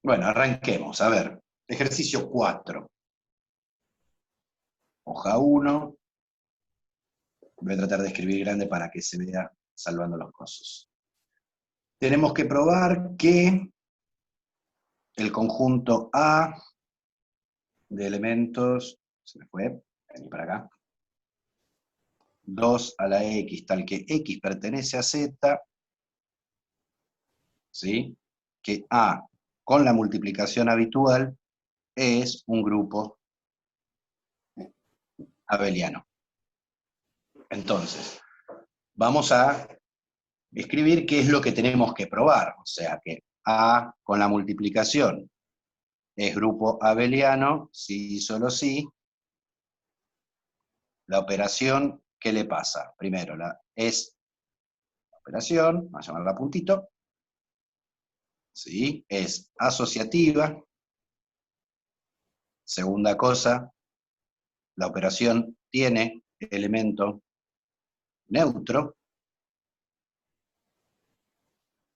Bueno, arranquemos. A ver, ejercicio 4, hoja 1. Voy a tratar de escribir grande para que se vea salvando los cosos. Tenemos que probar que el conjunto A de elementos, se me fue, vení para acá, 2 a la X, tal que X pertenece a Z, ¿sí? Que A con la multiplicación habitual es un grupo abeliano. Entonces, vamos a escribir qué es lo que tenemos que probar. O sea, que A con la multiplicación es grupo abeliano, sí y solo sí. La operación, ¿qué le pasa? Primero, es la operación, vamos a llamarla puntito, ¿sí? Es asociativa. Segunda cosa, la operación tiene elemento neutro.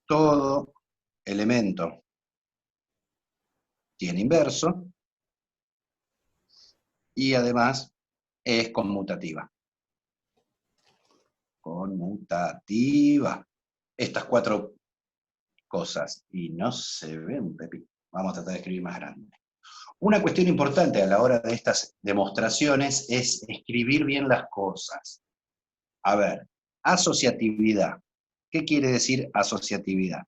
Todo elemento tiene inverso y además es conmutativa. Conmutativa. Estas 4 cosas. Y no se ve un pepino. Vamos a tratar de escribir más grande. Una cuestión importante a la hora de estas demostraciones es escribir bien las cosas. A ver, asociatividad. ¿Qué quiere decir asociatividad?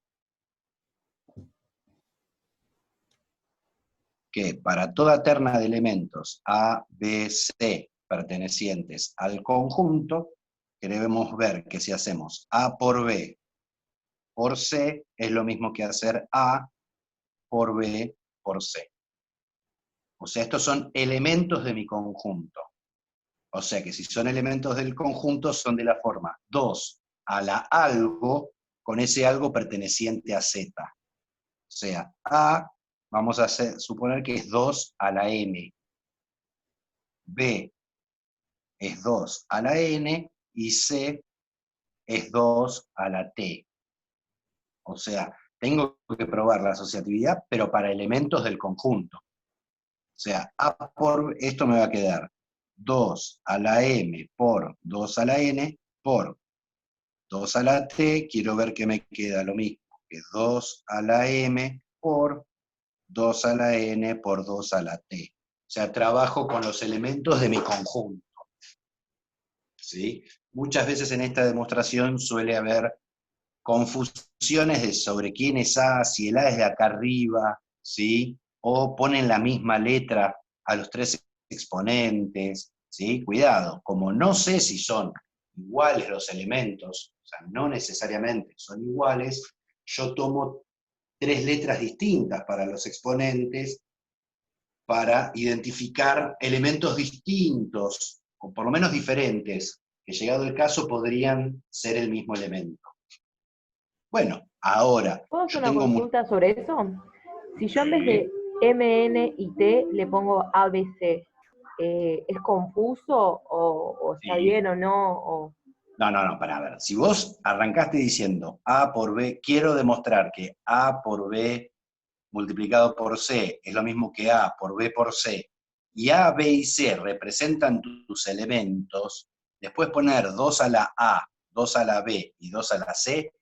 Que para toda terna de elementos A, B, C pertenecientes al conjunto, debemos ver que si hacemos A por B por C, es lo mismo que hacer A por B por C. O sea, estos son elementos de mi conjunto. O sea que si son elementos del conjunto, son de la forma 2 a la algo, con ese algo perteneciente a Z. O sea, A, vamos a suponer que es 2 a la M. B es 2 a la N, y C es 2 a la T. O sea, tengo que probar la asociatividad, pero para elementos del conjunto. O sea, A por esto me va a quedar 2 a la M por 2 a la N por 2 a la T, quiero ver qué me queda, lo mismo, que 2 a la M por 2 a la N por 2 a la T. O sea, trabajo con los elementos de mi conjunto. ¿Sí? Muchas veces en esta demostración suele haber confusiones sobre quién es A, si el A es de acá arriba, ¿sí? O ponen la misma letra a los 3 exponentes, ¿sí? Cuidado, como no sé si son iguales los elementos, o sea, no necesariamente son iguales, yo tomo 3 letras distintas para los exponentes para identificar elementos distintos, o por lo menos diferentes, que llegado el caso podrían ser el mismo elemento. Bueno, ahora, ¿Puedo hacer yo una tengo consulta sobre eso? Si yo en vez de Sí. M, N y T le pongo A, B, C, ¿es confuso o está Sí. bien o no? O... No, no, no, para ver. Si vos arrancaste diciendo A por B, quiero demostrar que A por B multiplicado por C es lo mismo que A por B por C, y A, B y C representan tus elementos, después poner 2 a la A, 2 a la B y 2 a la C,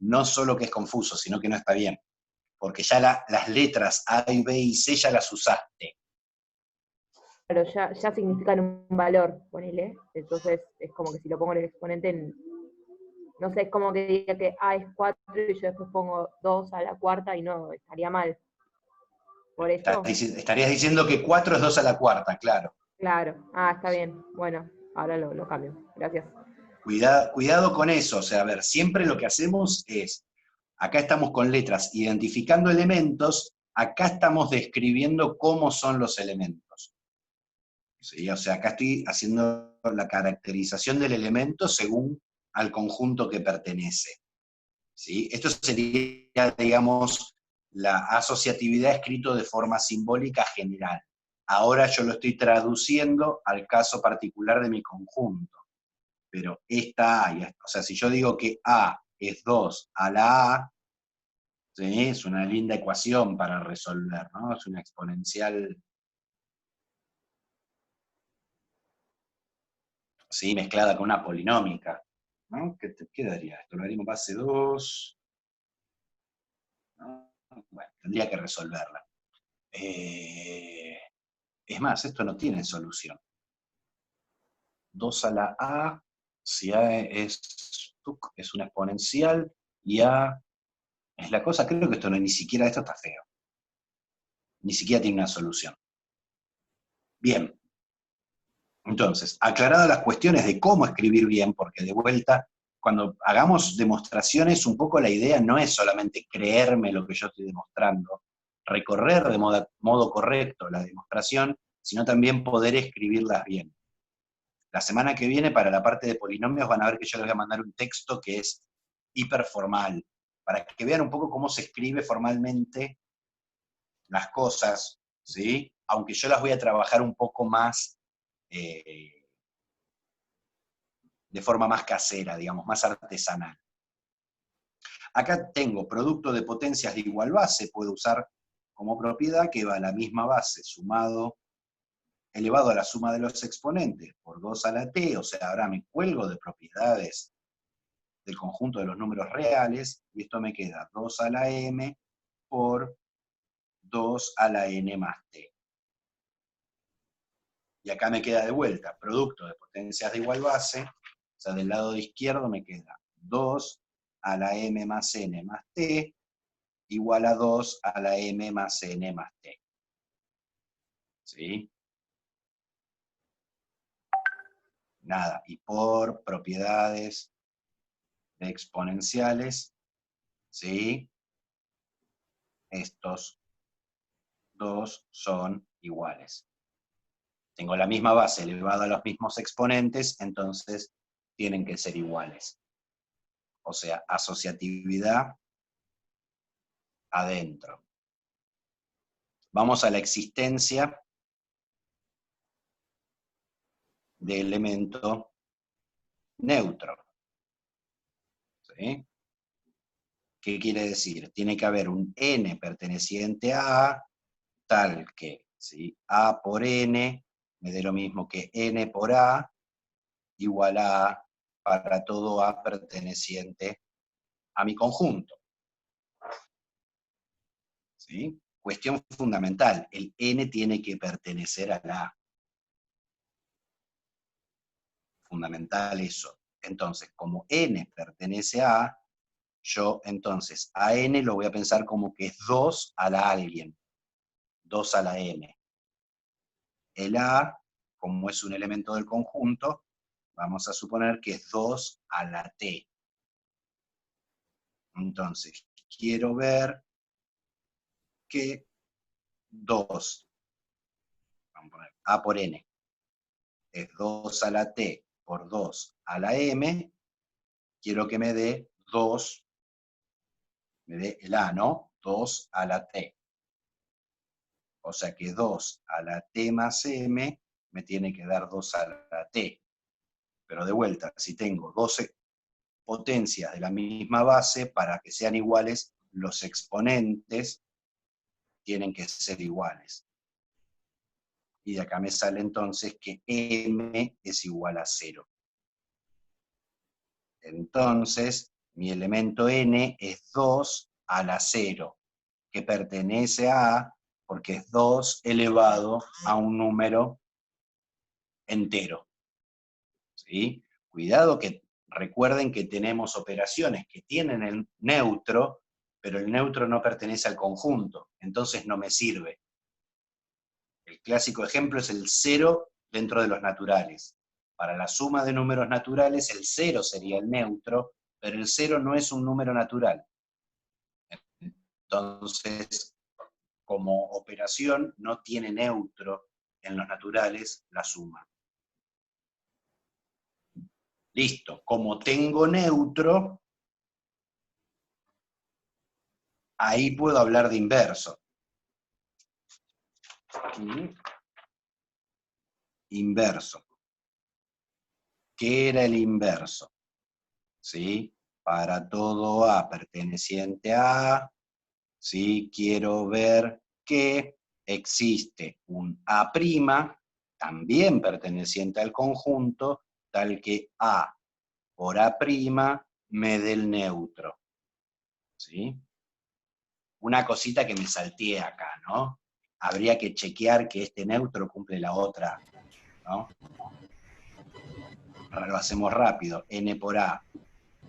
no solo que es confuso, sino que no está bien, porque ya las letras A y B y C ya las usaste. Claro, ya significan un valor, ponele. Entonces es como que si lo pongo en el exponente, no sé, es como que diga que A es 4 y yo después pongo 2 a la cuarta y no, estaría mal. Por eso, Estarías diciendo que 4 es 2 a la cuarta, claro. claro. Ah, está bien. Bueno, ahora lo cambio. Gracias. Cuidado con eso, o sea, a ver, siempre lo que hacemos es, acá estamos con letras identificando elementos, acá estamos describiendo cómo son los elementos. ¿Sí? O sea, acá estoy haciendo la caracterización del elemento según al conjunto que pertenece. ¿Sí? Esto sería, digamos, la asociatividad escrito de forma simbólica general. Ahora yo lo estoy traduciendo al caso particular de mi conjunto. Pero esta A, o sea, si yo digo que A es 2 a la A, ¿sí? Es una linda ecuación para resolver, ¿no? Es una exponencial, ¿sí? Mezclada con una polinómica, ¿no? ¿Qué daría esto? Lo haríamos base 2, ¿no? Bueno, tendría que resolverla. Es más, esto no tiene solución. 2 a la A, si A es una exponencial, y A es la cosa, creo que esto no, ni siquiera esto está feo. Ni siquiera tiene una solución. Bien. Entonces, aclaradas las cuestiones de cómo escribir bien, porque de vuelta, cuando hagamos demostraciones, un poco la idea no es solamente creerme lo que yo estoy demostrando, recorrer de modo correcto la demostración, sino también poder escribirlas bien. La semana que viene, para la parte de polinomios, van a ver que yo les voy a mandar un texto que es hiperformal, para que vean un poco cómo se escribe formalmente las cosas, ¿sí? Aunque yo las voy a trabajar un poco más, de forma más casera, digamos, más artesanal. Acá tengo producto de potencias de igual base, puedo usar como propiedad que va a la misma base sumado, elevado a la suma de los exponentes por 2 a la t, o sea, ahora me cuelgo de propiedades del conjunto de los números reales, y esto me queda 2 a la m por 2 a la n más t. Y acá me queda de vuelta, producto de potencias de igual base, o sea, del lado izquierdo me queda 2 a la m más n más t, igual a 2 a la m más n más t. ¿Sí? Nada, y por propiedades de exponenciales, ¿sí? Estos dos son iguales. Tengo la misma base elevada a los mismos exponentes, entonces tienen que ser iguales. O sea, asociatividad adentro. Vamos a la existencia de elemento neutro. ¿Sí? ¿Qué quiere decir? Tiene que haber un n perteneciente a A, tal que, ¿sí?, A por n me dé lo mismo que n por A, igual a para todo A perteneciente a mi conjunto. ¿Sí? Cuestión fundamental, el n tiene que pertenecer a la A. Fundamental eso. Entonces, como n pertenece a A, yo entonces a n lo voy a pensar como que es 2 a la alguien, 2 a la m. El A, como es un elemento del conjunto, vamos a suponer que es 2 a la t. Entonces, quiero ver que 2, vamos a poner A por n, es 2 a la t por 2 a la m, quiero que me dé 2, me dé el A, ¿no? 2 a la t. O sea que 2 a la t más m me tiene que dar 2 a la t. Pero de vuelta, si tengo 12 potencias de la misma base, para que sean iguales, los exponentes tienen que ser iguales. Y de acá me sale entonces que m es igual a 0. Entonces, mi elemento n es 2 a la 0, que pertenece a A, porque es 2 elevado a un número entero. ¿Sí? Cuidado que recuerden que tenemos operaciones que tienen el neutro, pero el neutro no pertenece al conjunto, entonces no me sirve. El clásico ejemplo es el 0 dentro de los naturales. Para la suma de números naturales, el 0 sería el neutro, pero el 0 no es un número natural. Entonces, como operación, no tiene neutro en los naturales la suma. Listo, como tengo neutro, ahí puedo hablar de inverso. Inverso. ¿Qué era el inverso? ¿Sí? Para todo A perteneciente a A, ¿sí? Quiero ver que existe un A', también perteneciente al conjunto, tal que A por A' me dé el neutro. ¿Sí? Una cosita que me salteé acá, ¿no? Habría que chequear que este neutro cumple la otra, ¿no? Lo hacemos rápido. N por A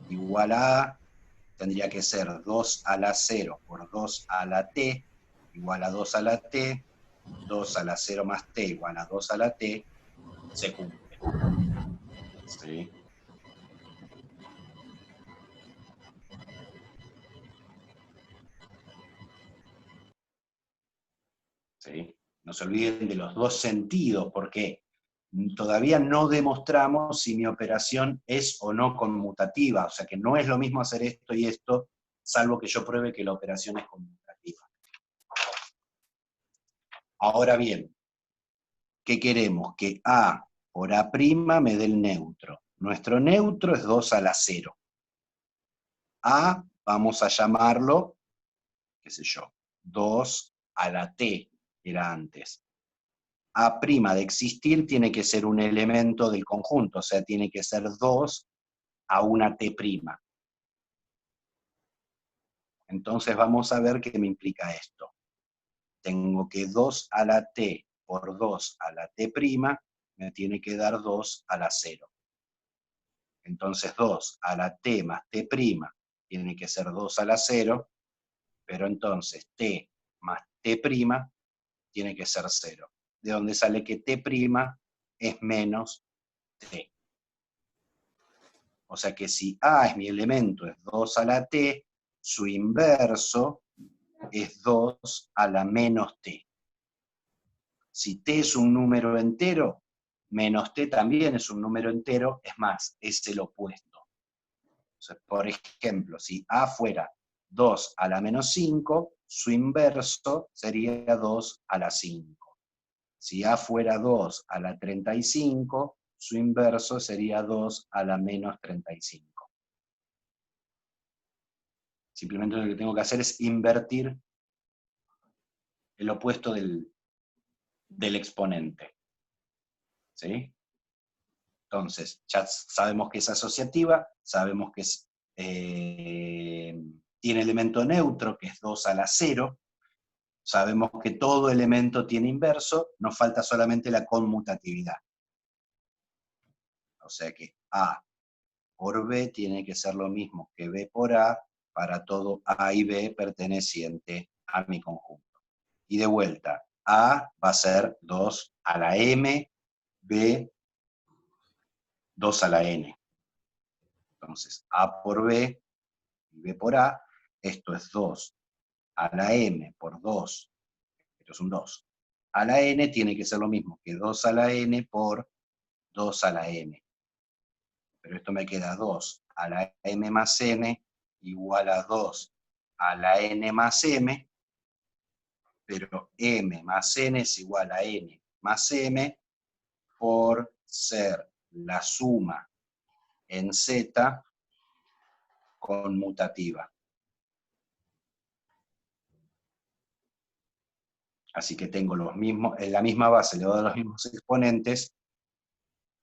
igual a A, tendría que ser 2 a la 0 por 2 a la T, igual a 2 a la T, 2 a la 0 más T igual a 2 a la T, se cumple. ¿Sí? ¿Sí? No se olviden de los dos sentidos, porque todavía no demostramos si mi operación es o no conmutativa, o sea que no es lo mismo hacer esto y esto, salvo que yo pruebe que la operación es conmutativa. Ahora bien, ¿qué queremos? Que A por A' me dé el neutro. Nuestro neutro es 2 a la 0. A, vamos a llamarlo, qué sé yo, 2 a la T, era antes. A' de existir tiene que ser un elemento del conjunto, o sea, tiene que ser 2 a una T'. Entonces vamos a ver qué me implica esto. Tengo que 2 a la T por 2 a la T' me tiene que dar 2 a la 0. Entonces 2 a la T más T' tiene que ser 2 a la 0, pero entonces T más T' tiene que ser 0. De donde sale que T' es menos T. O sea que si A es mi elemento, es 2 a la T, su inverso es 2 a la menos T. Si T es un número entero, menos T también es un número entero, es más, es el opuesto. O sea, por ejemplo, si A fuera 2 a la menos 5, su inverso sería 2 a la 5. Si A fuera 2 a la 35, su inverso sería 2 a la menos 35. Simplemente lo que tengo que hacer es invertir el opuesto del exponente. ¿Sí? Entonces, ya sabemos que es asociativa, sabemos que tiene elemento neutro, que es 2 a la 0, sabemos que todo elemento tiene inverso, nos falta solamente la conmutatividad. O sea que A por B tiene que ser lo mismo que B por A para todo A y B perteneciente a mi conjunto. Y de vuelta, A va a ser 2 a la M, B 2 a la N. Entonces, A por B y B por A, esto es 2 a la M por 2, esto es un 2. A la N tiene que ser lo mismo que 2 a la N por 2 a la M. Pero esto me queda 2 a la M más N igual a 2 a la N más M, pero M más N es igual a N más M por ser la suma en Z conmutativa. Así que tengo los mismos, en la misma base le doy los mismos exponentes,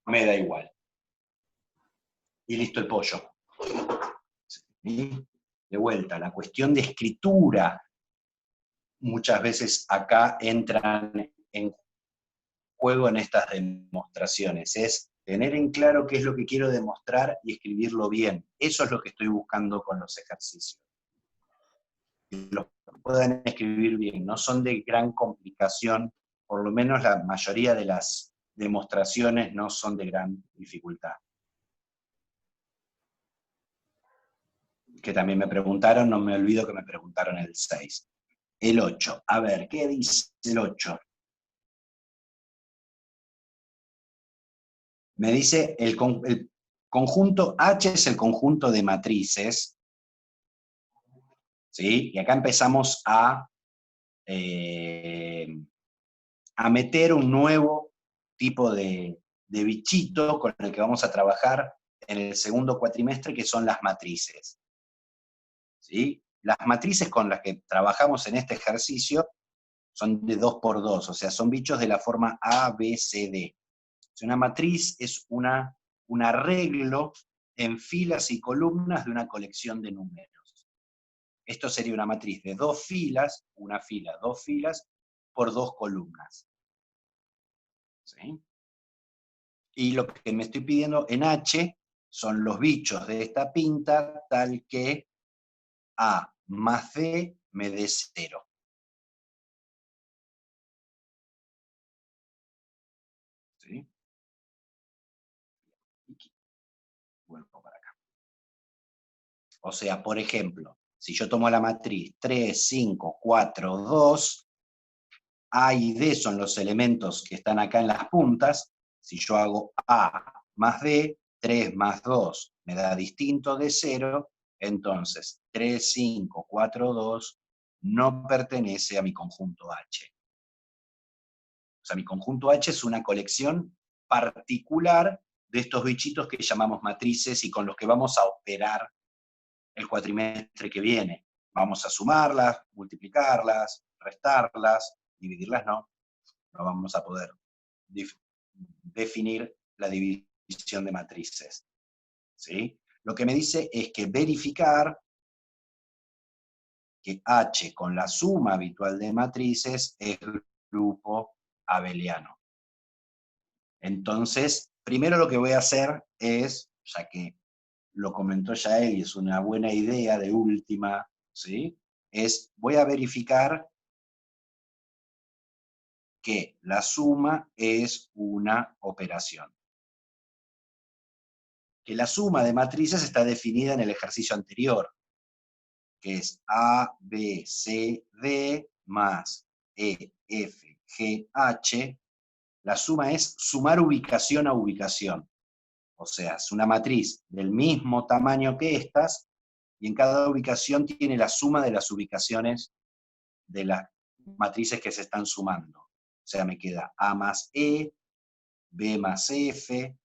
me da igual. Y listo el pollo. ¿Sí? De vuelta, la cuestión de escritura muchas veces acá entran en juego en estas demostraciones, es tener en claro qué es lo que quiero demostrar y escribirlo bien. Eso es lo que estoy buscando con los ejercicios. Que los puedan escribir bien, no son de gran complicación, por lo menos la mayoría de las demostraciones no son de gran dificultad. Que también me preguntaron, no me olvido que me preguntaron el 6. El 8, a ver, ¿qué dice el 8? Me dice, el conjunto H es el conjunto de matrices, ¿sí? Y acá empezamos a meter un nuevo tipo de bichito con el que vamos a trabajar en el segundo cuatrimestre, que son las matrices. ¿Sí? Las matrices con las que trabajamos en este ejercicio son de 2 por 2, o sea, son bichos de la forma A, B, C, D. Una matriz es un arreglo en filas y columnas de una colección de números. Esto sería una matriz de 2 filas, una fila, 2 filas, por 2 columnas. ¿Sí? Y lo que me estoy pidiendo en H son los bichos de esta pinta, tal que A más D me dé 0. ¿Sí? Y vuelvo para acá. O sea, por ejemplo, si yo tomo la matriz 3, 5, 4, 2, A y D son los elementos que están acá en las puntas. Si yo hago A más D, 3 más 2 me da distinto de 0, entonces 3, 5, 4, 2 no pertenece a mi conjunto H. O sea, mi conjunto H es una colección particular de estos bichitos que llamamos matrices y con los que vamos a operar el cuatrimestre que viene. Vamos a sumarlas, multiplicarlas, restarlas, dividirlas no vamos a poder definir la división de matrices. ¿Sí? Lo que me dice es que verificar que H con la suma habitual de matrices es grupo abeliano. Entonces, primero lo que voy a hacer es, ya que lo comentó ya él y es una buena idea de última, ¿sí? Voy a verificar que la suma es una operación. Que la suma de matrices está definida en el ejercicio anterior, que es A, B, C, D, más E, F, G, H. La suma es sumar ubicación a ubicación. O sea, es una matriz del mismo tamaño que estas, y en cada ubicación tiene la suma de las ubicaciones de las matrices que se están sumando. O sea, me queda A más E, B más F,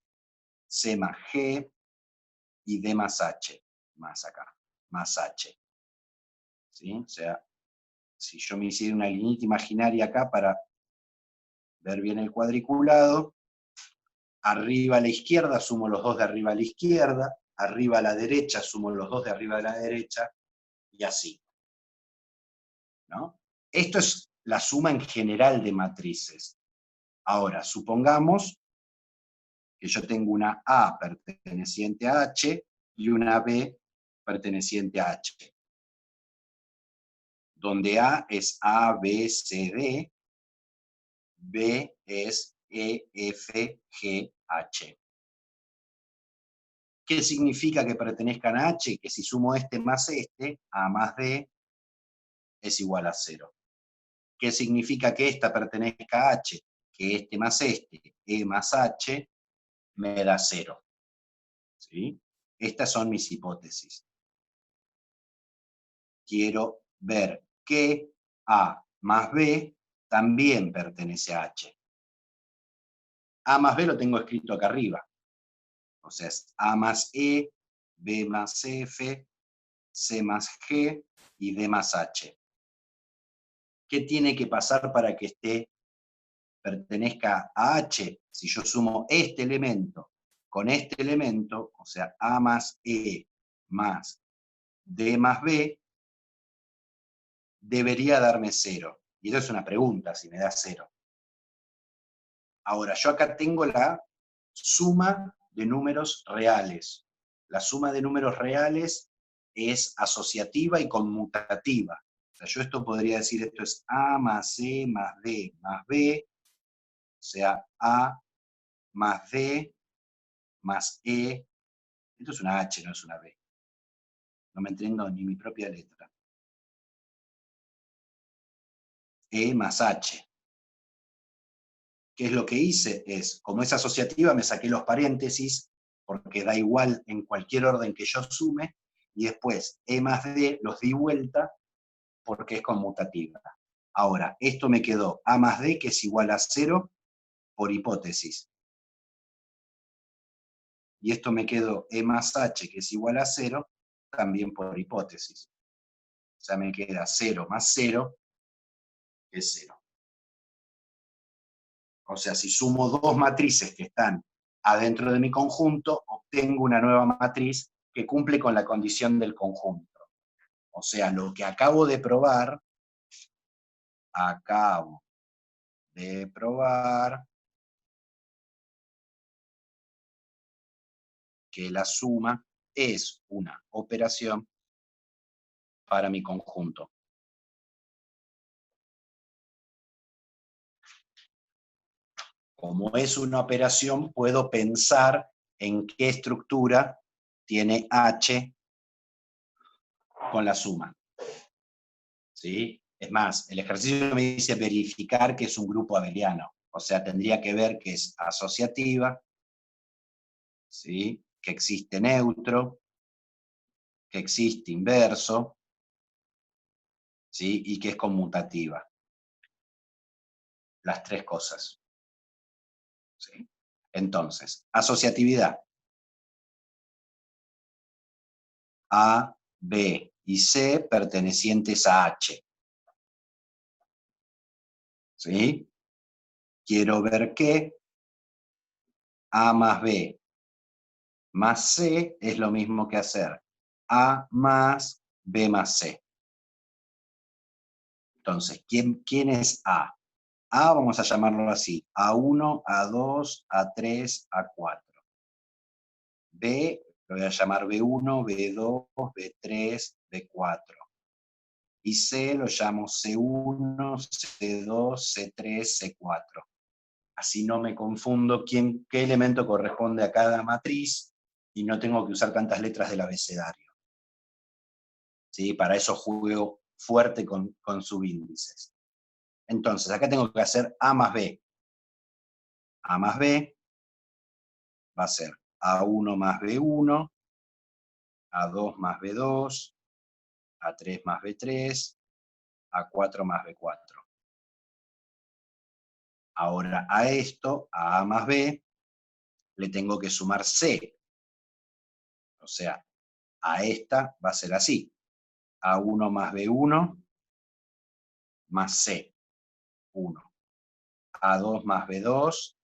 C más G, y D más H, más acá, más H. ¿Sí? O sea, si yo me hiciera una lineita imaginaria acá para ver bien el cuadriculado, arriba a la izquierda sumo los dos de arriba a la izquierda, arriba a la derecha sumo los dos de arriba a la derecha, y así. ¿No? Esto es la suma en general de matrices. Ahora, supongamos que yo tengo una A perteneciente a H y una B perteneciente a H, donde A es A, B, C, D, B es E, F, G, H. ¿Qué significa que pertenezcan a H? Que si sumo este más este, A más D, es igual a 0. ¿Qué significa que esta pertenezca a H? Que este más este, E más H, me da 0. ¿Sí? Estas son mis hipótesis. Quiero ver que A más B también pertenece a H. A más B lo tengo escrito acá arriba. O sea, es A más E, B más F, C más G y D más H. ¿Qué tiene que pasar para que pertenezca a H? Si yo sumo este elemento con este elemento, o sea, A más E más D más B, debería darme 0. Y eso es una pregunta, si me da 0. Ahora, yo acá tengo la suma de números reales. La suma de números reales es asociativa y conmutativa. O sea, yo esto podría decir, esto es A más C más D más B, o sea, A más D más E. Esto es una H, no es una B. No me entiendo ni mi propia letra. E más H. ¿Qué es lo que hice? Como es asociativa, me saqué los paréntesis, porque da igual en cualquier orden que yo sume, y después E más D los di vuelta, porque es conmutativa. Ahora, esto me quedó A más D, que es igual a 0, por hipótesis. Y esto me quedó E más H, que es igual a 0, también por hipótesis. O sea, me queda 0 más 0, que es 0. O sea, si sumo dos matrices que están adentro de mi conjunto, obtengo una nueva matriz que cumple con la condición del conjunto. O sea, lo que acabo de probar que la suma es una operación para mi conjunto. Como es una operación, puedo pensar en qué estructura tiene H con la suma. ¿Sí? Es más, el ejercicio me dice verificar que es un grupo abeliano. O sea, tendría que ver que es asociativa, ¿sí? Que existe neutro, que existe inverso, ¿sí? Y que es conmutativa. Las tres cosas. ¿Sí? Entonces, asociatividad. A, B y C pertenecientes a H. ¿Sí? Quiero ver que A más B más C es lo mismo que hacer A más B más C. Entonces, ¿quién es A? A vamos a llamarlo así, A1, A2, A3, A4. B lo voy a llamar B1, B2, B3, B4. Y C lo llamo C1, C2, C3, C4. Así no me confundo qué elemento corresponde a cada matriz y no tengo que usar tantas letras del abecedario. ¿Sí? Para eso juego fuerte con subíndices. Entonces, acá tengo que hacer A más B. A más B va a ser A1 más B1, A2 más B2, A3 más B3, A4 más B4. Ahora a esto, a A más B, le tengo que sumar C. O sea, a esta va a ser así. A1 más B1 más C, 1. A2 más B2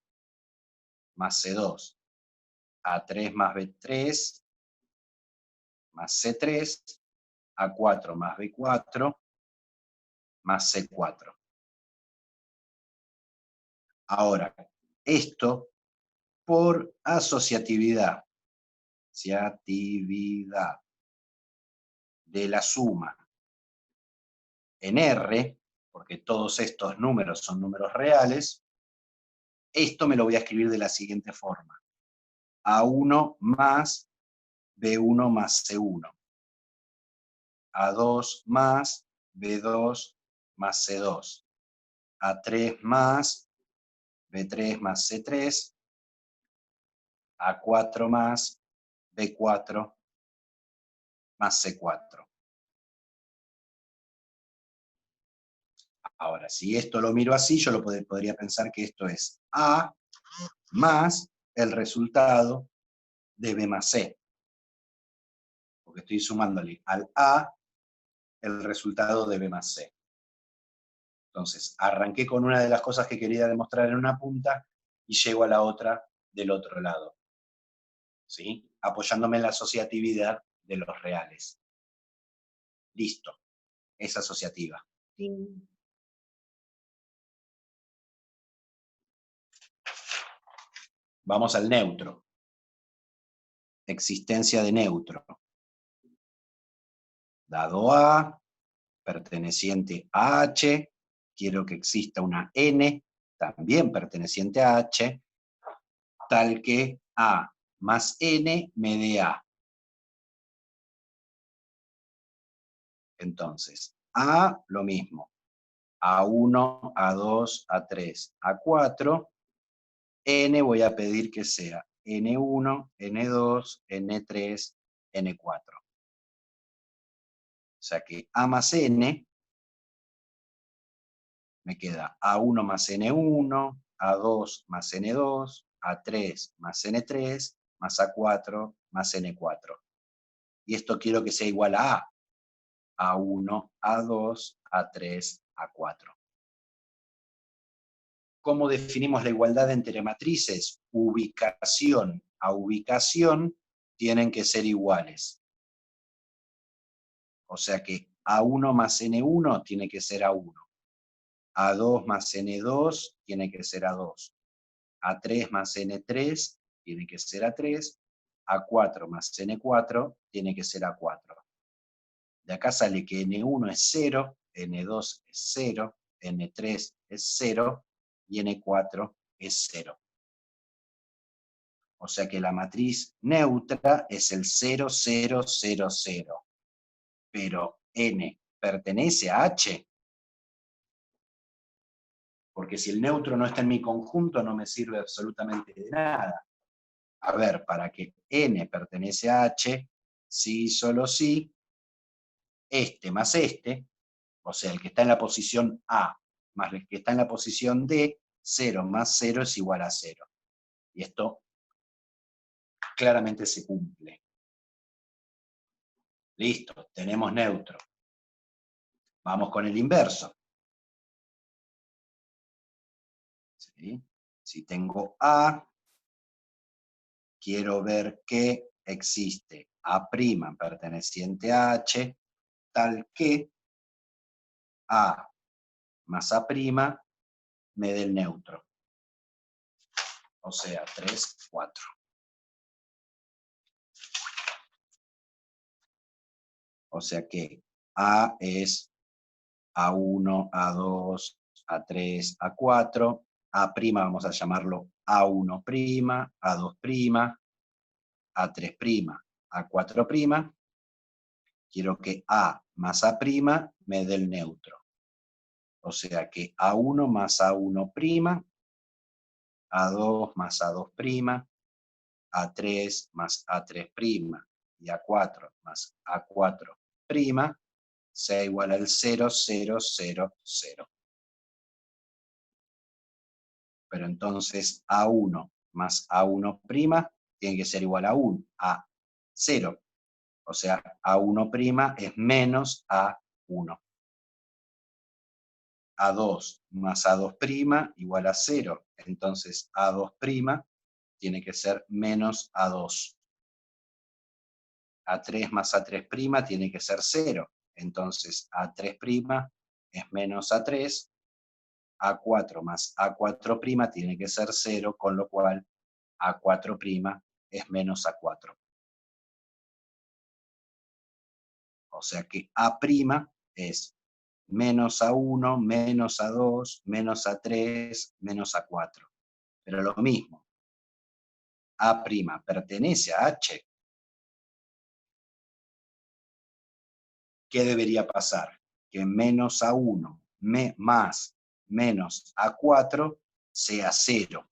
más C2. A3 más B3 más C3. A4 más B4 más C4. Ahora, esto por asociatividad de la suma en R, porque todos estos números son números reales, esto me lo voy a escribir de la siguiente forma. A1 más B1 más C1. A2 más B2 más C2. A3 más B3 más C3. A4 más B4 más C4. Ahora, si esto lo miro así, yo podría pensar que esto es A más el resultado de B más C. Porque estoy sumándole al A el resultado de B más C. Entonces, arranqué con una de las cosas que quería demostrar en una punta y llego a la otra del otro lado. ¿Sí? Apoyándome en la asociatividad de los reales. Listo. Es asociativa. Sí. Vamos al neutro. Existencia de neutro. Dado A, perteneciente a H, quiero que exista una N, también perteneciente a H, tal que A más N me dé A. Entonces, A lo mismo. A1, A2, A3, A4. N voy a pedir que sea N1, N2, N3, N4. O sea que A más N me queda A1 más N1, A2 más N2, A3 más N3, más A4 más N4. Y esto quiero que sea igual a A. A1, A2, A3, A4. ¿Cómo definimos la igualdad entre matrices? Ubicación a ubicación tienen que ser iguales. O sea que A1 más N1 tiene que ser A1. A2 más N2 tiene que ser A2. A3 más N3 tiene que ser A3. A4 más N4 tiene que ser A4. De acá sale que N1 es 0, N2 es 0, N3 es 0 y N4 es 0. O sea que la matriz neutra es el 0, 0, 0, 0. Pero N pertenece a H, porque si el neutro no está en mi conjunto no me sirve absolutamente de nada. A ver, para que N pertenece a H, sí, solo sí, este más este, o sea, el que está en la posición A más el que está en la posición D, 0 más 0 es igual a 0. Y esto claramente se cumple. Listo, tenemos neutro. Vamos con el inverso. ¿Sí? Si tengo A, quiero ver que existe A' perteneciente a H, tal que A más A' me dé el neutro. O sea, 3, 4. O sea que A es A1, A2, A3, A4. A' vamos a llamarlo A1', A2', A3', A4'. Quiero que A más A' me dé el neutro. O sea que A1 más A1', A2 más A2', A3 más A3' y A4 más A4', sea igual al 0, 0, 0, 0. Pero entonces A1 más A1' tiene que ser igual a 1, a 0. O sea, A1' es menos A1. A2 más A2' igual a 0. Entonces A2' tiene que ser menos A2. A3 más A3' tiene que ser 0. Entonces A3' es menos A3. A4 más A4' tiene que ser 0, con lo cual A4' es menos A4. O sea que A' es menos A1, menos A2, menos A3, menos A4. Pero lo mismo, A' pertenece a H. ¿Qué debería pasar? Que menos A1 más menos A4 sea 0.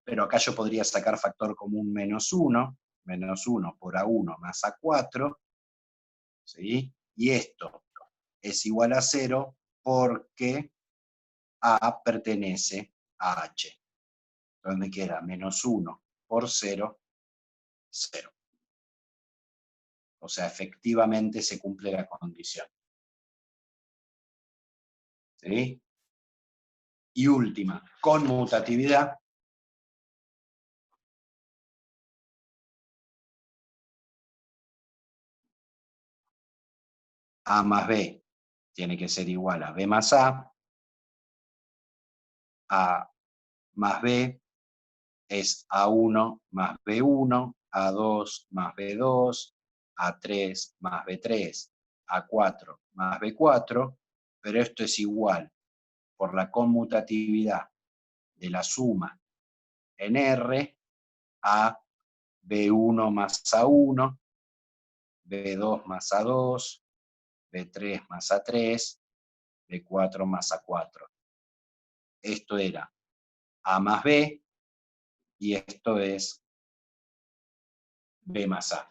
Pero acá yo podría sacar factor común menos 1 por A1 más A4, ¿sí? Y esto es igual a 0 porque A pertenece a H. Entonces me queda menos 1 por 0, 0. O sea, efectivamente se cumple la condición. ¿Sí? Y última, conmutatividad. A más B tiene que ser igual a B más A. A más B es A1 más B1, A2 más B2, A3 más B3, A4 más B4, pero esto es igual por la conmutatividad de la suma en R a B1 más A1, B2 más A2, B3 más A3, B4 más A4. Esto era A más B y esto es B más A.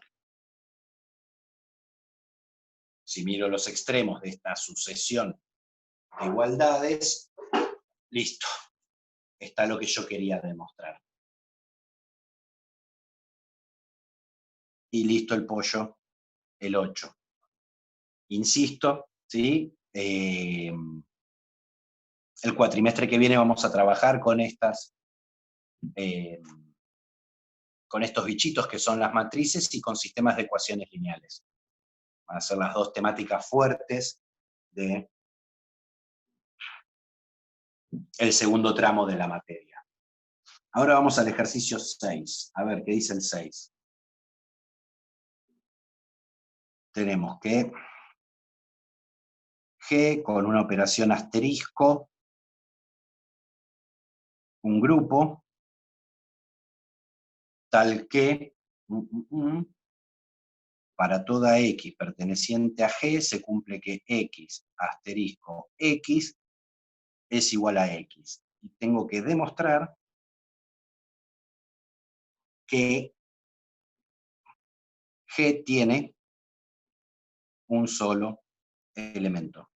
Si miro los extremos de esta sucesión de igualdades, listo, está lo que yo quería demostrar. Y listo el pollo. el 8. Insisto, ¿sí? El cuatrimestre que viene vamos a trabajar con con estos bichitos que son las matrices y con sistemas de ecuaciones lineales. Van a ser las dos temáticas fuertes del segundo tramo de la materia. Ahora vamos al ejercicio 6. A ver, ¿qué dice el 6? Tenemos que G con una operación asterisco, un grupo, tal que para toda X perteneciente a G se cumple que X asterisco X es igual a X. Y tengo que demostrar que G tiene un solo elemento.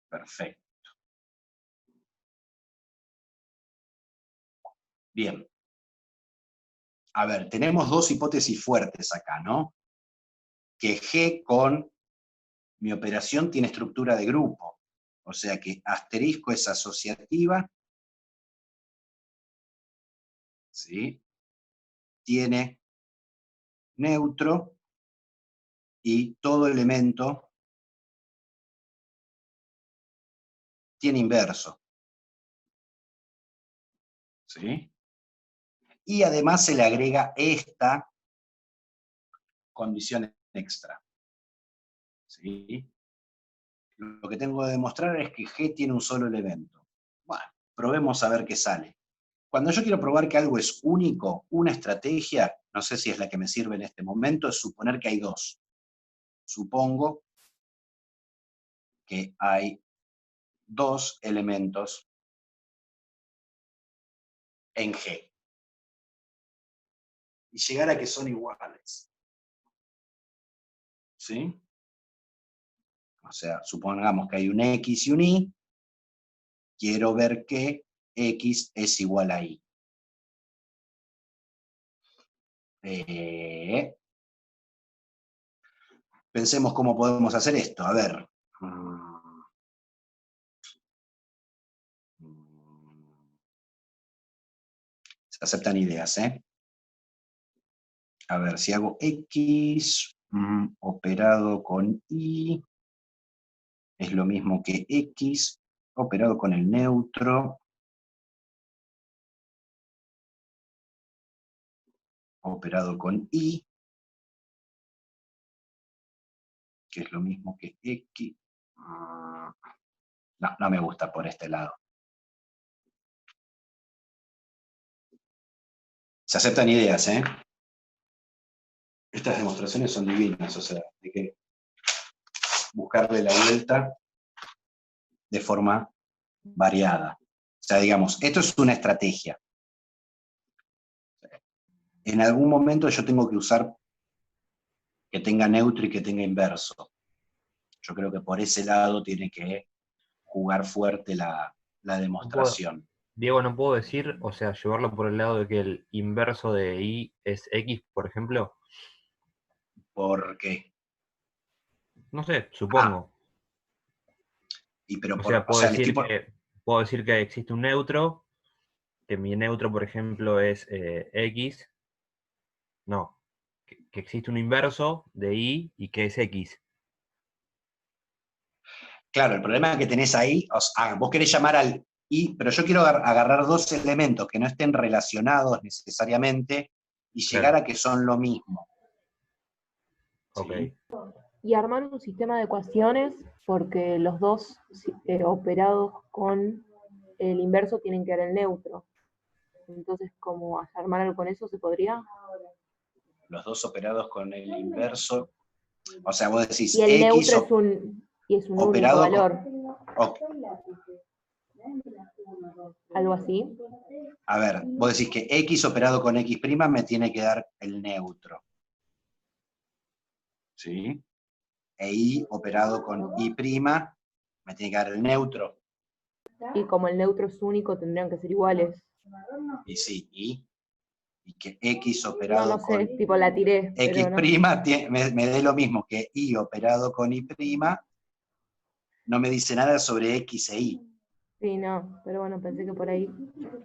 Perfecto. Bien. A ver, tenemos dos hipótesis fuertes acá, ¿no? Que G con mi operación tiene estructura de grupo. O sea que asterisco es asociativa, ¿sí? Tiene neutro y todo elemento tiene inverso, ¿sí? Y además se le agrega esta condición extra, ¿sí? Lo que tengo que demostrar es que G tiene un solo elemento. Bueno, probemos a ver qué sale. Cuando yo quiero probar que algo es único, una estrategia, no sé si es la que me sirve en este momento, es suponer que hay dos. Supongo que hay dos elementos en G. Y llegar a que son iguales. ¿Sí? O sea, supongamos que hay un X y un Y. Quiero ver que X es igual a Y. Pensemos cómo podemos hacer esto. A ver. Se aceptan ideas, ¿eh? A ver, si hago X operado con Y, es lo mismo que X operado con el neutro, operado con Y, que es lo mismo que X. No, no me gusta por este lado. Se aceptan ideas, ¿eh? Estas demostraciones son divinas, o sea, hay que buscarle la vuelta de forma variada. O sea, digamos, esto es una estrategia. En algún momento yo tengo que usar que tenga neutro y que tenga inverso. Yo creo que por ese lado tiene que jugar fuerte la No puedo, demostración. Diego, no puedo decir, o sea, llevarlo por el lado de que el inverso de Y es X, por ejemplo. Porque, No sé, ah, supongo. O sea, o sea, el tipo, puedo decir que existe un neutro, que mi neutro, por ejemplo, es X. No, que existe un inverso de Y y que es X. claro, el problema que tenés ahí, vos querés llamar al Y, pero yo quiero agarrar dos elementos que no estén relacionados necesariamente y llegar Claro, a que son lo mismo. ok. ¿Sí? Y armar un sistema de ecuaciones, porque los dos operados con el inverso tienen que dar el neutro. Entonces, como armar algo con eso se podría. Los dos operados con el inverso. O sea, vos Y decís el X neutro es un único operado con... valor. ok. Algo así. A ver, vos decís que X operado con X' me tiene que dar el neutro. ¿Sí? E Y operado con Y' me tiene que dar el neutro. Y como el neutro es único, tendrían que ser iguales. Y sí, y y que X No, operado no sé, con tipo la tiré, X' pero no. me dé lo mismo que Y operado con Y', no me dice nada sobre X e Y. Sí, no, pero bueno, pensé que por ahí,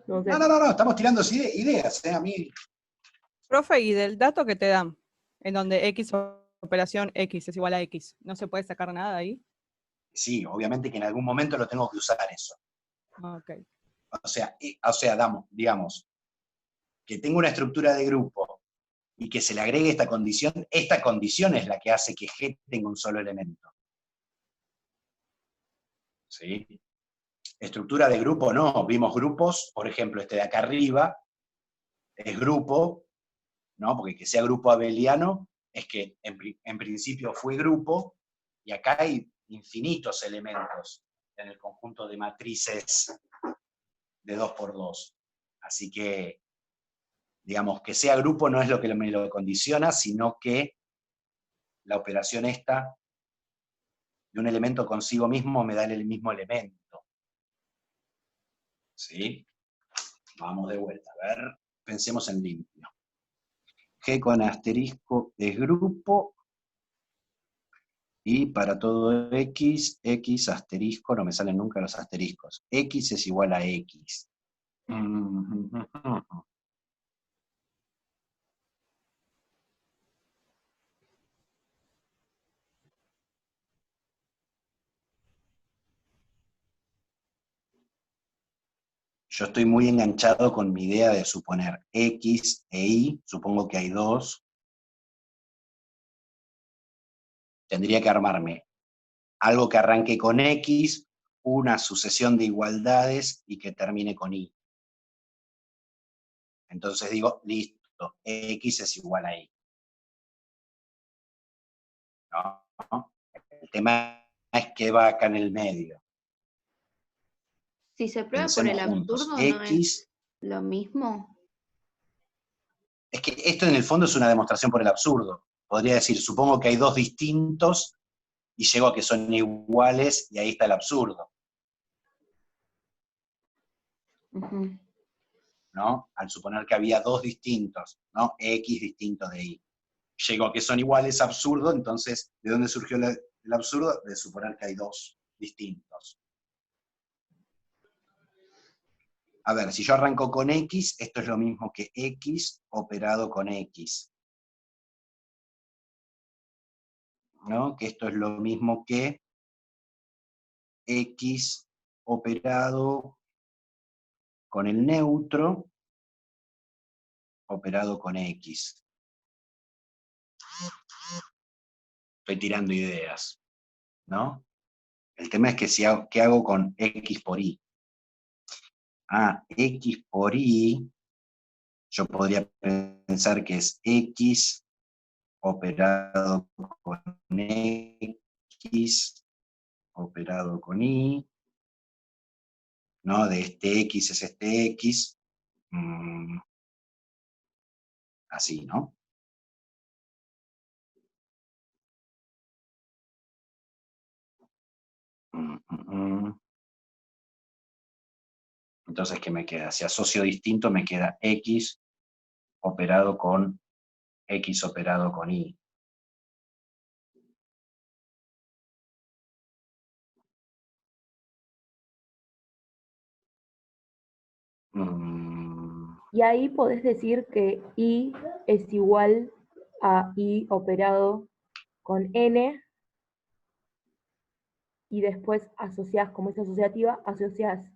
no sé. No, estamos tirando ideas, a mí. Profe, y del dato que te dan, en donde X operación X es igual a X, ¿no se puede sacar nada ahí? Sí, obviamente que en algún momento lo tengo que usar eso. Ok. O sea, digamos, que tengo una estructura de grupo y que se le agregue esta condición es la que hace que G tenga un solo elemento. ¿Sí? Estructura de grupo no, vimos grupos, por ejemplo, este de acá arriba es grupo, ¿no? Porque que sea grupo abeliano es que en principio fue grupo, y acá hay infinitos elementos en el conjunto de matrices de 2×2. Así que, digamos, que sea grupo no es lo que me lo condiciona, sino que la operación esta de un elemento consigo mismo me da el mismo elemento. ¿Sí? Vamos de vuelta, a ver, pensemos en limpio. G con asterisco es grupo, y para todo X, X asterisco, no me salen nunca los asteriscos. X es igual a X. Yo estoy muy enganchado con mi idea de suponer X e Y, supongo que hay dos. Tendría que armarme algo que arranque con X, una sucesión de igualdades y que termine con Y. Entonces digo, listo, X es igual a Y. ¿No? El tema es qué va acá en el medio. Si se prueba por Pensemos el juntos. absurdo, ¿no X, es lo mismo? es que esto en el fondo es una demostración por el absurdo. Podría decir, supongo que hay dos distintos y llego a que son iguales y ahí está el absurdo. Ujú. ¿No? Al suponer que había dos distintos, ¿no? X distinto de Y. Llego a que son iguales, absurdo, entonces, ¿de dónde surgió el absurdo? De suponer que hay dos distintos. A ver, si yo arranco con X, esto es lo mismo que X operado con X. ¿No? Que esto es lo mismo que X operado con el neutro, operado con X. Estoy tirando ideas, ¿no? El tema es que ¿qué hago con X por Y? X por Y, yo podría pensar que es X operado con X operado con Y, ¿no? De este X es este X, así, ¿no? Entonces, ¿qué me queda? Si asocio distinto, me queda X operado con X operado con Y. Y ahí podés decir que Y es igual a Y operado con N, y después asociás, como es asociativa, asociás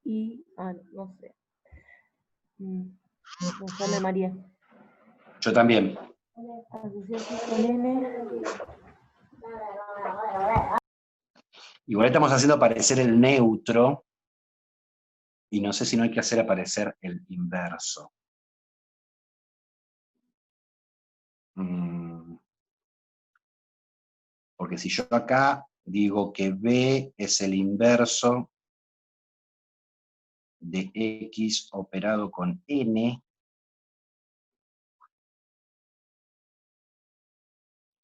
Y, no sé. No, ya me maría. Yo también. Asociás Y con N. Igual estamos haciendo aparecer el neutro, y no sé si no hay que hacer aparecer el inverso. Porque si yo acá digo que B es el inverso de X operado con N,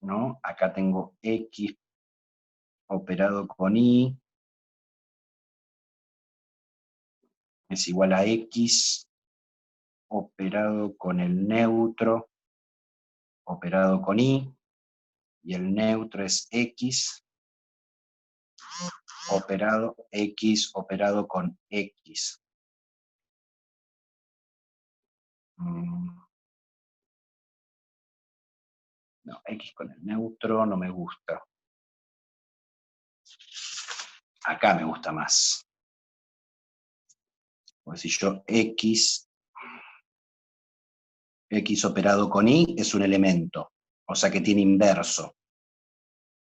¿no? Acá tengo X operado con Y, es igual a X operado con el neutro, operado con y el neutro es x, operado con x. No, x con el neutro no me gusta. Acá me gusta más. Porque si yo x operado con y es un elemento, o sea que tiene inverso.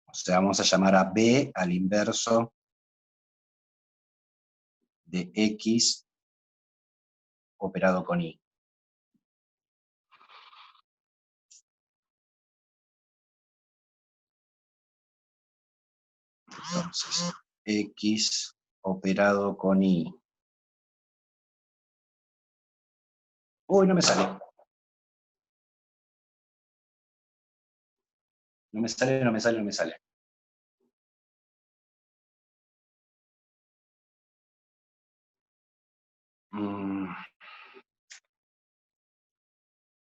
O sea, vamos a llamar a b al inverso de x operado con y. Entonces, x operado con y. Uy, no me sale. No me sale, no me sale, no me sale.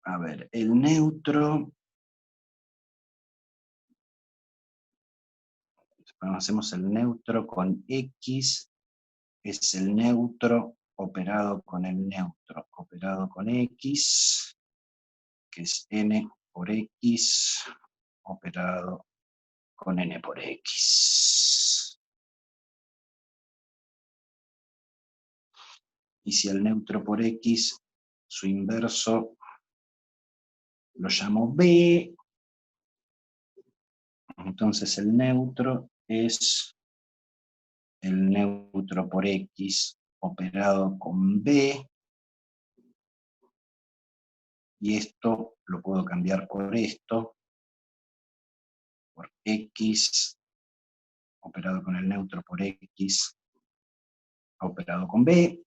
A ver, el neutro. Bueno, hacemos el neutro con x, es el neutro operado con el neutro, operado con x, que es n por x, operado con n por x. Y si el neutro por x, su inverso, lo llamo b, entonces el neutro es el neutro por x operado con b, y esto lo puedo cambiar por esto, por x operado con el neutro por x operado con b.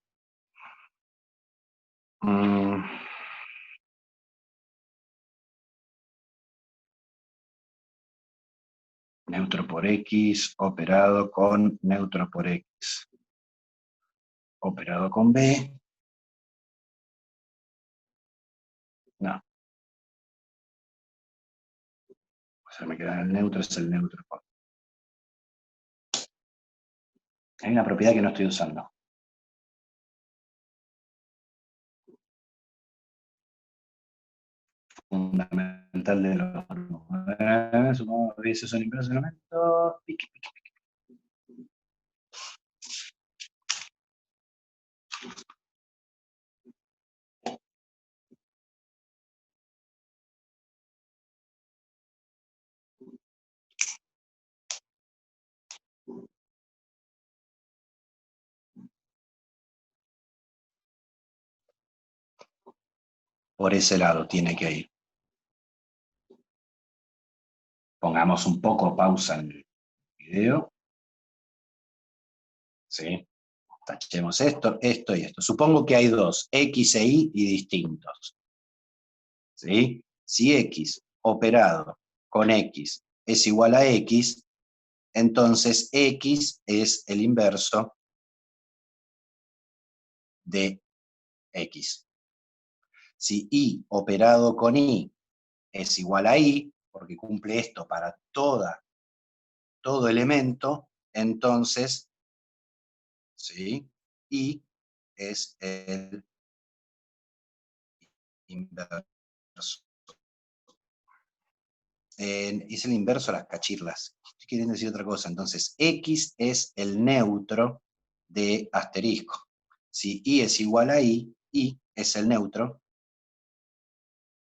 Neutro por x operado con neutro por x operado con b. No. O sea, me queda el neutro, es el neutro. Hay una propiedad que no estoy usando. Fundamental de los grupos. Supongo que esos son inversos de elementos. Por ese lado tiene que ir. Pongamos un poco pausa en el video. ¿Sí? Tachemos esto, esto y esto. Supongo que hay dos, x e y distintos. ¿Sí? Si x operado con x es igual a x, entonces x es el inverso de x. Si y operado con y es igual a y, porque cumple esto para todo elemento, entonces, ¿sí? Y es el inverso. Es el inverso a las cachirlas. Estoy queriendo decir otra cosa. Entonces, x es el neutro de asterisco. Si y es igual a y es el neutro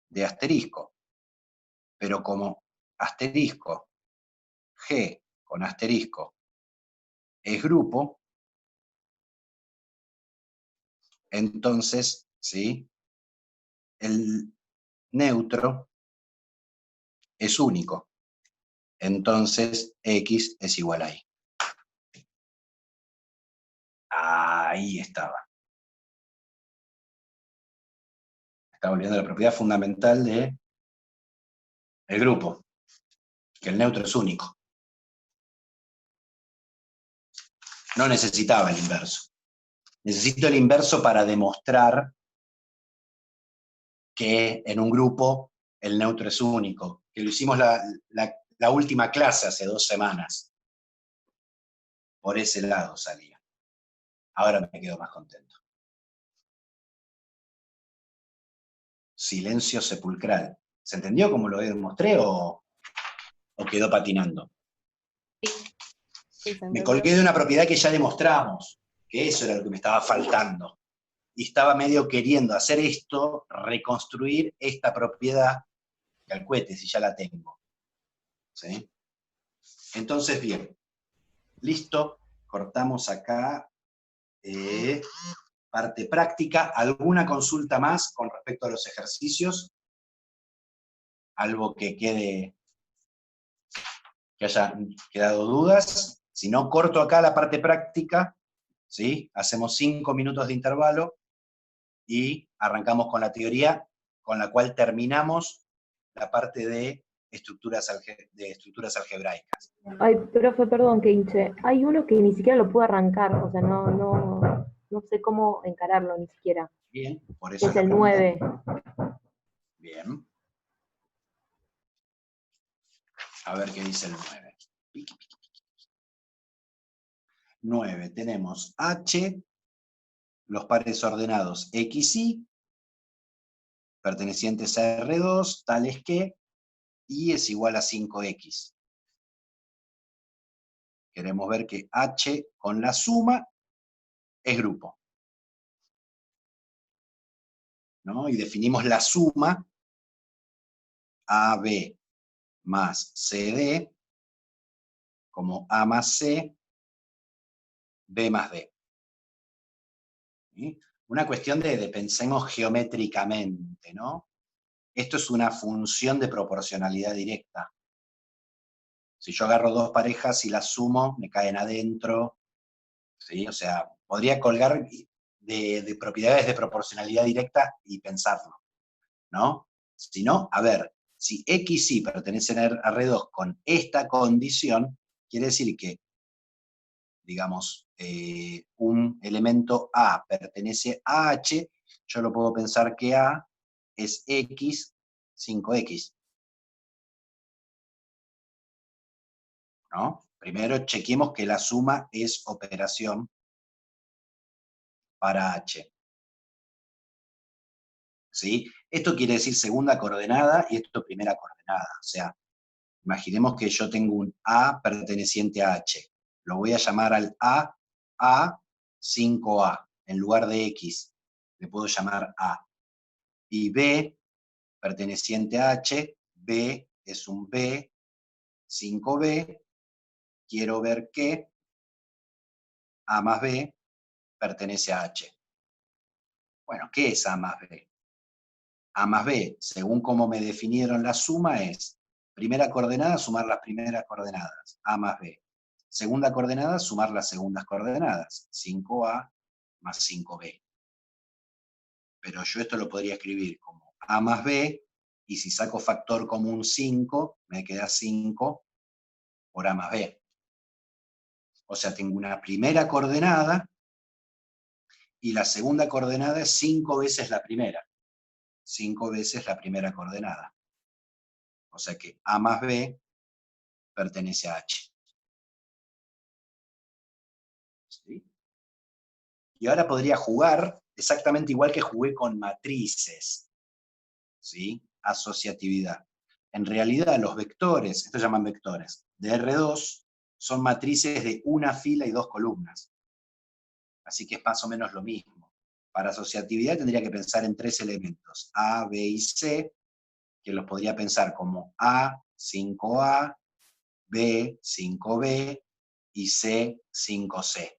de asterisco. Pero como asterisco, G con asterisco es grupo, entonces, ¿sí? El neutro es único. Entonces, x es igual a y. Ahí estaba. Estaba olvidando la propiedad fundamental de el grupo, que el neutro es único. No necesitaba el inverso. Necesito el inverso para demostrar que en un grupo el neutro es único, que lo hicimos la última clase hace 2 semanas. Por ese lado salía. Ahora me quedo más contento. Silencio sepulcral. ¿Se entendió como lo demostré o quedó patinando? Sí, se Me entendió. colgué de una propiedad que ya demostramos, que eso era lo que me estaba faltando. Y estaba medio queriendo hacer esto, reconstruir esta propiedad, que al cohete, si ya la tengo. ¿Sí? Entonces, bien, listo, cortamos acá. Parte práctica. ¿Alguna consulta más con respecto a los ejercicios? ¿Algo que haya quedado dudas? Si no, corto acá la parte práctica, ¿sí? Hacemos 5 minutos de intervalo y arrancamos con la teoría, con la cual terminamos la parte de estructuras algebraicas. Ay, profe, perdón que hinche. Hay uno que ni siquiera lo puedo arrancar, o sea, no sé cómo encararlo ni siquiera. Bien, por Que eso es la el pregunta. 9. Bien. A ver qué dice el 9. 9, tenemos H, los pares ordenados X, Y, pertenecientes a R2, tales que Y es igual a 5X. Queremos ver que H con la suma es grupo. ¿No? Y definimos la suma AB más CD como A más C, B más D. ¿Sí? Una cuestión de pensemos geométricamente, ¿no? Esto es una función de proporcionalidad directa. Si yo agarro 2 parejas y las sumo, me caen adentro, ¿sí? O sea, podría colgar de propiedades de proporcionalidad directa y pensarlo, ¿no? Si no, a ver, si X y Y pertenecen a R2 con esta condición, quiere decir que, digamos, un elemento A pertenece a H, yo lo puedo pensar que A es X, 5X. ¿No? Primero chequemos que la suma es operación para H. ¿Sí? Esto quiere decir segunda coordenada y esto primera coordenada. O sea, imaginemos que yo tengo un A perteneciente a H. Lo voy a llamar al A 5A. En lugar de X, le puedo llamar A. Y B, perteneciente a H, B es un B, 5B. Quiero ver que A más B pertenece a H. Bueno, ¿qué es A más B? A más B, según cómo me definieron la suma, es primera coordenada, sumar las primeras coordenadas, A más B. Segunda coordenada, sumar las segundas coordenadas, 5A más 5B. Pero yo esto lo podría escribir como A más B, y si saco factor común 5, me queda 5 por A más B. O sea, tengo una primera coordenada, y la segunda coordenada es 5 veces la primera. 5 veces la primera coordenada. O sea que A más B pertenece a H. ¿Sí? Y ahora podría jugar exactamente igual que jugué con matrices. ¿Sí? Asociatividad. En realidad los vectores, estos llaman vectores, de R2 son matrices de una fila y 2 columnas. Así que es más o menos lo mismo. Para asociatividad tendría que pensar en 3 elementos, A, B y C, que los podría pensar como A, 5A, B, 5B y C, 5C.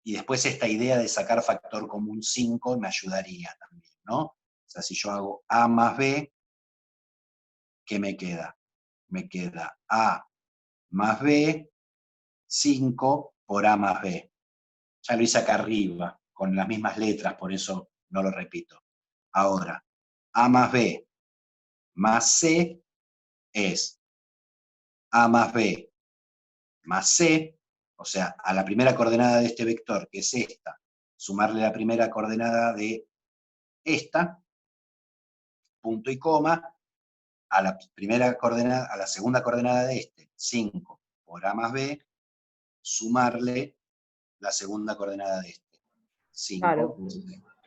Y después esta idea de sacar factor común 5 me ayudaría también, ¿no? O sea, si yo hago A más B, ¿qué me queda? Me queda A más B, 5 por A más B. Ya lo hice acá arriba, con las mismas letras, por eso no lo repito. Ahora, A más B más C es A más B más C, o sea, a la primera coordenada de este vector, que es esta, sumarle la primera coordenada de esta, punto y coma, a la primera coordenada, a la segunda coordenada de este, 5 por A más B, sumarle la segunda coordenada de este, 5. Claro,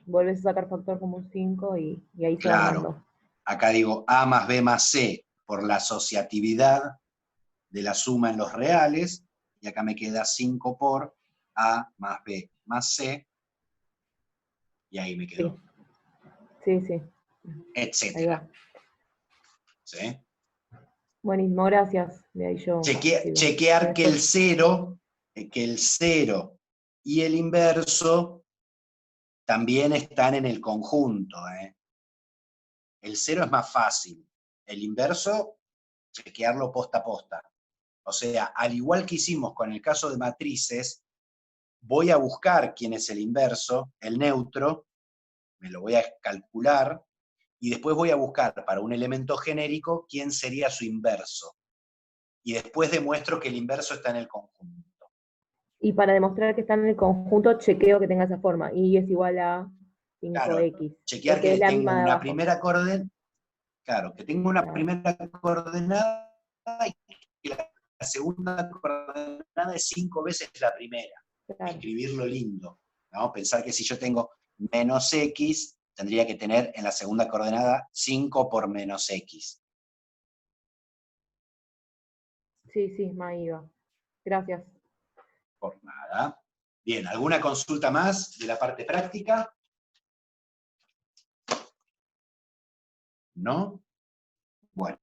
vuelves a sacar factor común 5 y ahí se va Claro. armando. Acá digo A más B más C por la asociatividad de la suma en los reales, y acá me queda 5 por A más B más C, y ahí me quedó, Sí, sí. etcétera. va. ¿Sí? Buenísimo, gracias. De ahí yo sigo. Chequear que el 0 y el inverso también están en el conjunto. El 0 es más fácil. El inverso, chequearlo posta a posta. O sea, al igual que hicimos con el caso de matrices, voy a buscar quién es el inverso, el neutro, me lo voy a calcular, y después voy a buscar para un elemento genérico quién sería su inverso. Y después demuestro que el inverso está en el conjunto. Y para demostrar que está en el conjunto, chequeo que tenga esa forma. Y es igual a 5x. Claro, chequear porque es que la tengo misma de una abajo. primera coordenada, claro, que tengo una Claro. primera coordenada y que la segunda coordenada es 5 veces la primera. Claro. Escribirlo lindo, ¿no? Pensar que si yo tengo menos x, tendría que tener en la segunda coordenada 5 por menos x. Sí, sí, Maíba. Gracias. Por nada. Bien, ¿alguna consulta más de la parte práctica? ¿No? Bueno.